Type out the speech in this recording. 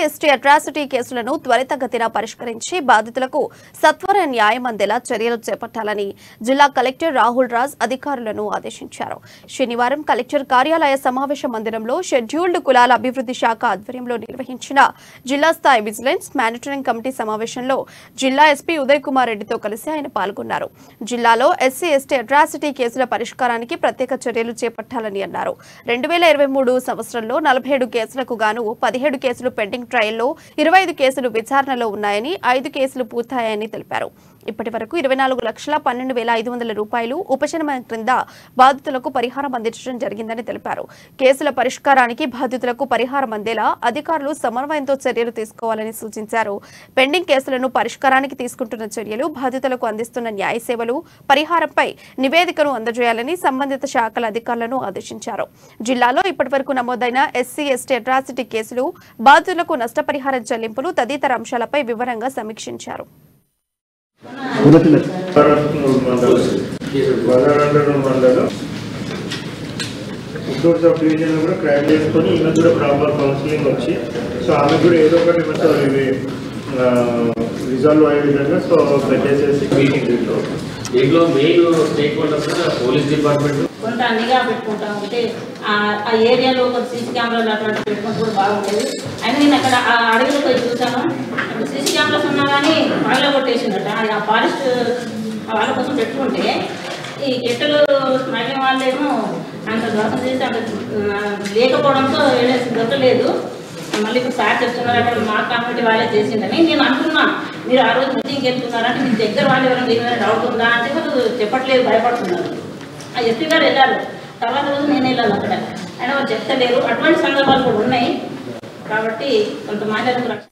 ST atrocity కేసులను త్వరితగతిన పరిష్కరించి బాధితులకు సత్వర న్యాయం అందేలా చర్యలు చేపట్టాలని జిల్లా కలెక్టర్ రాహుల్ రాజ్ అధికారులను ఆదేశించారు. శనివారం కలెక్టర్ కార్యాలయ సమావేశ మందిరంలో షెడ్యూల్డ్ కులాల అభివృద్ధి శాఖ ఆధ్వర్యంలో నిర్వహించిన జిల్లా స్థాయి విజిలెన్స్ మానిటరింగ్ కమిటీ సమావేశంలో జిల్లా ఎస్పీ ఉదయ్ కుమార్ రెడ్డితో కలిసి ఆయన పాల్గొన్నారు. జిల్లాలో ఎస్సీ ఎస్టీ అట్రాసిటీ కేసుల పరిష్కారానికి ప్రత్యేక చర్యలు చేపట్టాలని అన్నారు. 2023 సంవత్సరంలో 47 కేసులకు గాను 17 కేసులు పెండింగ్ ట్రయల్లో 25 కేసులు విచారణలో ఉన్నాయని 5 కేసులు పూర్తయ్యాయని తెలిపారు. ఇప్పటి వరకు 24,12,500 రూపాయలు ఉపశమనం క్రింద బాధితులకు పరిహారం అందించడం జరిగిందని తెలిపారు. కేసుల పరిష్కారానికి బాధితులకు పరిహారం అందేలా అధికారులు సమన్వయంతో చర్యలు తీసుకోవాలని సూచించారు. పెండింగ్ కేసులను పరిష్కారానికి తీసుకుంటున్న చర్యలు, బాధితులకు అందిస్తున్న న్యాయ సేవలు, పరిహారంపై నివేదికను అందజేయాలని సంబంధిత శాఖల అధికారులను ఆదేశించారు. జిల్లాలో ఇప్పటివరకు నమోదైన ఎస్సీ ఎస్టీ అట్రాసిటీ కేసులు, బాధితులకు నష్టపరిహారం చెల్లింపులు తదితర అంశాలపై వివరంగా సమీక్షించారు. క్రైమ్ చేసుకొని ఈమె కూడా ప్రాపర్ కౌన్సిలింగ్ వచ్చి సో ఆమె కూడా ఏదో ఒకటి రిజాల్వ్ అయ్యే విధంగా సో పెట్టేసేసి మీటింగ్ దీంట్లో main stake holders police department కొంత నిఘా పెట్టుకుంటా ఉంటే ఆ ఏరియాలో ఒక సీసీ కెమెరాలు అట్లాంటి పెట్టుకుంటే కూడా బాగుంటుంది. అయినా నేను అక్కడ ఆ అడవిలో పోయి చూసాను, అక్కడ సీసీ కెమెరాస్ ఉన్నా కానీ వాళ్ళ కొట్టేసిందట. ఆ ఫారెస్ట్ వాళ్ళ కోసం పెట్టుకుంటే ఈ కెట్టలు స్మైలింగ్ వాళ్ళేమో అంత దోషం చేసి అంత లేకపోవడంతో దొరకలేదు. మళ్ళీ ఇప్పుడు సార్ చెప్తున్నారు అక్కడ మా కమ్యూనిటీ వాళ్ళే చేసిందని నేను అనుకున్నా. మీరు ఆ రోజు మీటింగ్కి వెళ్తున్నారంటే మీ దగ్గర వాళ్ళు ఎవరైనా దీని మీద డౌట్ ఉందా అంటే వాళ్ళు చెప్పట్లేదు, భయపడుతున్నారు. ఆ ఎస్పీ గారు వెళ్ళారు, తర్వాత రోజు నేను వెళ్ళాను అక్కడ, అయినా వాళ్ళు చెప్తలేరు. అటువంటి సందర్భాలు కూడా ఉన్నాయి. కాబట్టి కొంత మహిళలకు